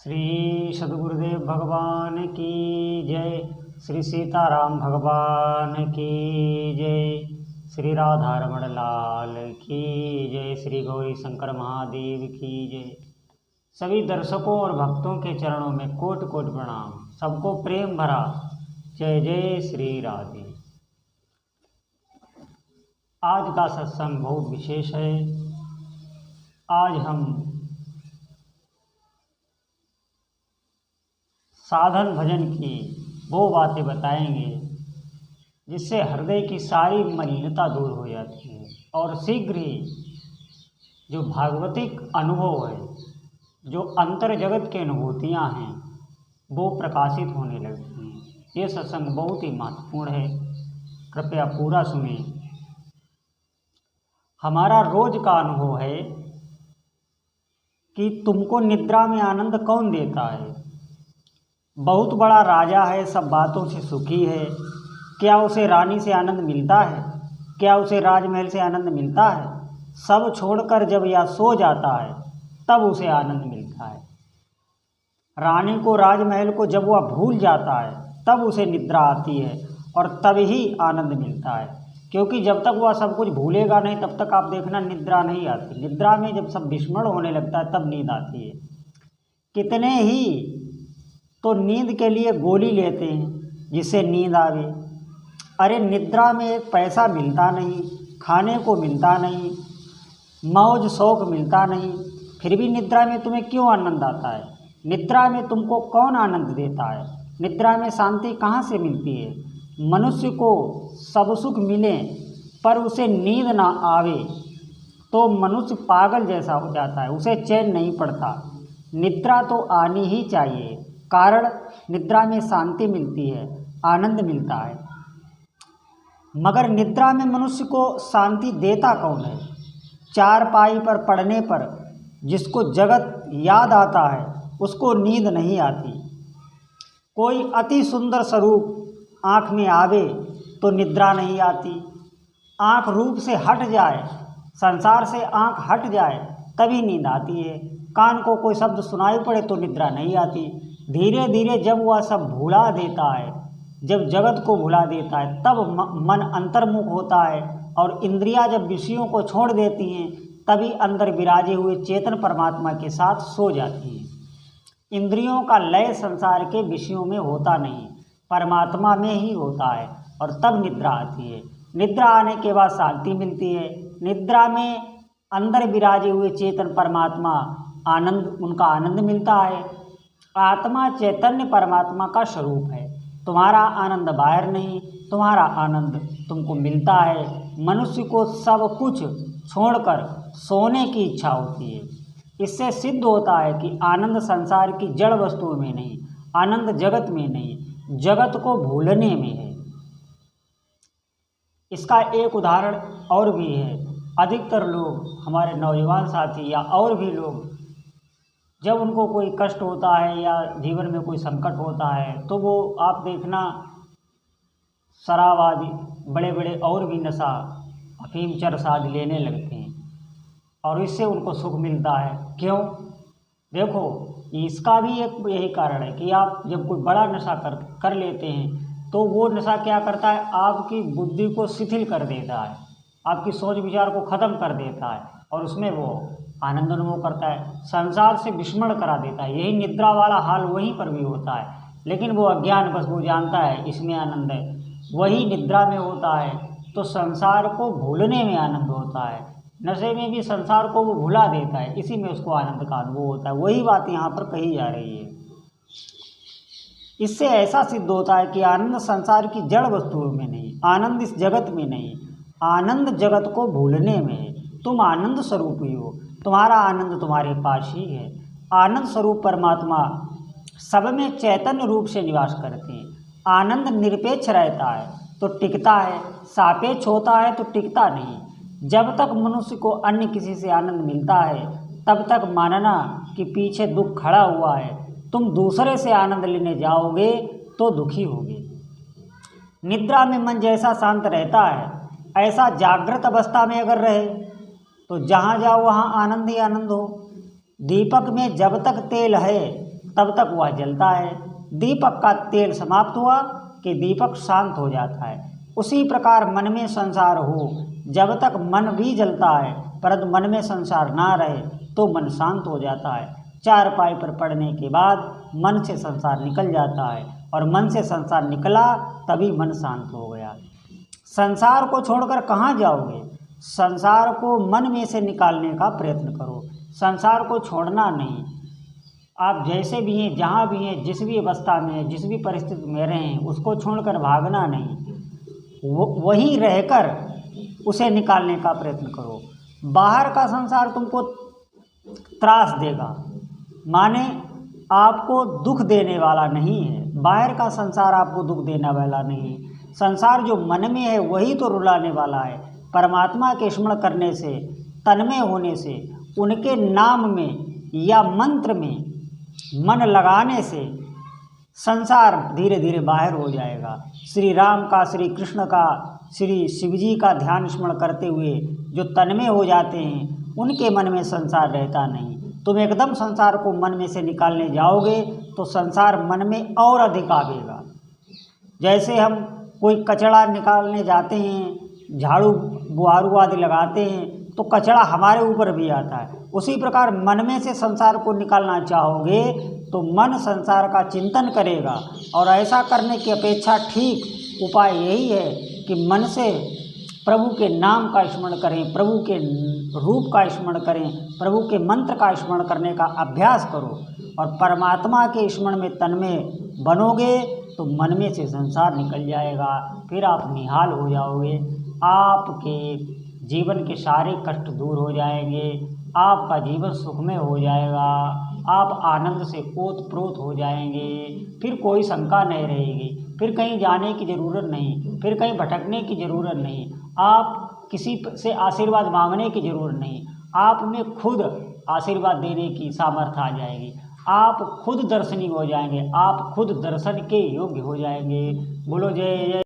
श्री सद्गुरुदेव भगवान की जय। श्री सीताराम भगवान की जय। श्री राधा रमण लाल की जय। श्री गौरी शंकर महादेव की जय। सभी दर्शकों और भक्तों के चरणों में कोटि कोटि प्रणाम। सबको प्रेम भरा जय जय श्री राधे। आज का सत्संग बहुत विशेष है। आज हम साधन भजन की वो बातें बताएंगे जिससे हृदय की सारी मलिनता दूर हो जाती है और शीघ्र ही जो भागवतिक अनुभव है, जो अंतर जगत की अनुभूतियाँ हैं, वो प्रकाशित होने लगती हैं। ये सत्संग बहुत ही महत्वपूर्ण है, कृपया पूरा सुने। हमारा रोज का अनुभव है कि तुमको निद्रा में आनंद कौन देता है। बहुत बड़ा राजा है, सब बातों से सुखी है, क्या उसे रानी से आनंद मिलता है? क्या उसे राजमहल से आनंद मिलता है? सब छोड़कर जब यह सो जाता है तब उसे आनंद मिलता है। रानी को, राजमहल को जब वह भूल जाता है तब उसे निद्रा आती है और तब ही आनंद मिलता है। क्योंकि जब तक वह सब कुछ भूलेगा नहीं तब तक आप देखना निद्रा नहीं आती। निद्रा में जब सब विस्मरण होने लगता है तब नींद आती है। कितने ही तो नींद के लिए गोली लेते हैं जिससे नींद आवे। अरे निद्रा में एक पैसा मिलता नहीं, खाने को मिलता नहीं, मौज शौक मिलता नहीं, फिर भी निद्रा में तुम्हें क्यों आनंद आता है? निद्रा में तुमको कौन आनंद देता है? निद्रा में शांति कहाँ से मिलती है? मनुष्य को सब सुख मिले पर उसे नींद ना आवे तो मनुष्य पागल जैसा हो जाता है, उसे चैन नहीं पड़ता। निद्रा तो आनी ही चाहिए, कारण निद्रा में शांति मिलती है, आनंद मिलता है। मगर निद्रा में मनुष्य को शांति देता कौन है? चारपाई पर पड़ने पर जिसको जगत याद आता है उसको नींद नहीं आती। कोई अति सुंदर स्वरूप आँख में आवे तो निद्रा नहीं आती। आँख रूप से हट जाए, संसार से आँख हट जाए तभी नींद आती है। कान को कोई शब्द सुनाई पड़े तो निद्रा नहीं आती। धीरे धीरे जब वह सब भुला देता है, जब जगत को भुला देता है तब मन अंतर्मुख होता है और इंद्रियां जब विषयों को छोड़ देती हैं तभी अंदर विराजे हुए चेतन परमात्मा के साथ सो जाती हैं। इंद्रियों का लय संसार के विषयों में होता नहीं, परमात्मा में ही होता है और तब निद्रा आती है। निद्रा आने के बाद शांति मिलती है। निद्रा में अंदर विराजे हुए चेतन परमात्मा आनंद, उनका आनंद मिलता है। आत्मा चैतन्य परमात्मा का स्वरूप है। तुम्हारा आनंद बाहर नहीं, तुम्हारा आनंद तुमको मिलता है। मनुष्य को सब कुछ छोड़कर सोने की इच्छा होती है। इससे सिद्ध होता है कि आनंद संसार की जड़ वस्तुओं में नहीं, आनंद जगत में नहीं, जगत को भूलने में है। इसका एक उदाहरण और भी है। अधिकतर लोग, हमारे नौजवान साथी या और भी लोग, जब उनको कोई कष्ट होता है या जीवन में कोई संकट होता है तो वो आप देखना शराब आदि, बड़े बड़े और भी नशा, अफीम, चरस आदि लेने लगते हैं और इससे उनको सुख मिलता है। क्यों? देखो, इसका भी एक यही कारण है कि आप जब कोई बड़ा नशा कर लेते हैं तो वो नशा क्या करता है, आपकी बुद्धि को शिथिल कर देता है, आपकी सोच विचार को ख़त्म कर देता है और उसमें वो आनंद अनुभव करता है, संसार से विस्मरण करा देता है। यही निद्रा वाला हाल वहीं पर भी होता है, लेकिन वो अज्ञान बस वो जानता है इसमें आनंद है। वही निद्रा में होता है तो संसार को भूलने में आनंद होता है। नशे में भी संसार को वो भुला देता है, इसी में उसको आनंद का अनुभव होता है। वही बात यहाँ पर कही जा रही है। इससे ऐसा सिद्ध होता है कि आनंद संसार की जड़ वस्तुओं में नहीं, आनंद इस जगत में नहीं, आनंद जगत को भूलने में है। तुम आनंद स्वरूप ही हो, तुम्हारा आनंद तुम्हारे पास ही है। आनंद स्वरूप परमात्मा सब में चैतन्य रूप से निवास करते हैं। आनंद निरपेक्ष रहता है तो टिकता है, सापेक्ष होता है तो टिकता नहीं। जब तक मनुष्य को अन्य किसी से आनंद मिलता है तब तक मानना कि पीछे दुख खड़ा हुआ है। तुम दूसरे से आनंद लेने जाओगे तो दुखी होगे। निद्रा में मन जैसा शांत रहता है, ऐसा जागृत अवस्था में अगर रहे तो जहाँ जाओ वहाँ आनंद ही आनंद हो। दीपक में जब तक तेल है तब तक वह जलता है। दीपक का तेल समाप्त हुआ कि दीपक शांत हो जाता है। उसी प्रकार मन में संसार हो, जब तक मन भी जलता है परंतु मन में संसार ना रहे तो मन शांत हो जाता है। चारपाई पर पड़ने के बाद मन से संसार निकल जाता है और मन से संसार निकला तभी मन शांत हो गया। संसार को छोड़कर कहाँ जाओगे? संसार को मन में से निकालने का प्रयत्न करो। संसार को छोड़ना नहीं। आप जैसे भी हैं, जहाँ भी हैं, जिस भी अवस्था में हैं, जिस भी परिस्थिति में रहें, उसको छोड़कर भागना नहीं। वहीं रहकर उसे निकालने का प्रयत्न करो। बाहर का संसार तुमको त्रास देगा, माने आपको दुख देने वाला नहीं है। बाहर का संसार आपको दुख देने वाला नहीं। संसार जो मन में है वही तो रुलाने वाला है। परमात्मा के स्मरण करने से, तन्मय होने से, उनके नाम में या मंत्र में मन लगाने से संसार धीरे धीरे बाहर हो जाएगा। श्री राम का, श्री कृष्ण का, श्री शिव जी का ध्यान स्मरण करते हुए जो तन्मय हो जाते हैं उनके मन में संसार रहता नहीं। तुम एकदम संसार को मन में से निकालने जाओगे तो संसार मन में और अधिक आवेगा। जैसे हम कोई कचरा निकालने जाते हैं, झाड़ू बुहारू आदि लगाते हैं तो कचरा हमारे ऊपर भी आता है। उसी प्रकार मन में से संसार को निकालना चाहोगे तो मन संसार का चिंतन करेगा। और ऐसा करने की अपेक्षा ठीक उपाय यही है कि मन से प्रभु के नाम का स्मरण करें, प्रभु के रूप का स्मरण करें, प्रभु के मंत्र का स्मरण करने का अभ्यास करो। और परमात्मा के स्मरण में तन्मय बनोगे तो मन में से संसार निकल जाएगा। फिर आप निहाल हो जाओगे। आपके जीवन के सारे कष्ट दूर हो जाएंगे। आपका जीवन सुखमय हो जाएगा। आप आनंद से ओतप्रोत हो जाएंगे। फिर कोई शंका नहीं रहेगी। फिर कहीं जाने की ज़रूरत नहीं, फिर कहीं भटकने की ज़रूरत नहीं। आप किसी से आशीर्वाद मांगने की ज़रूरत नहीं। आप में खुद आशीर्वाद देने की सामर्थ्य आ जाएगी। आप खुद दर्शनीय हो जाएंगे। आप खुद दर्शन के योग्य हो जाएंगे। बोलो जय जय।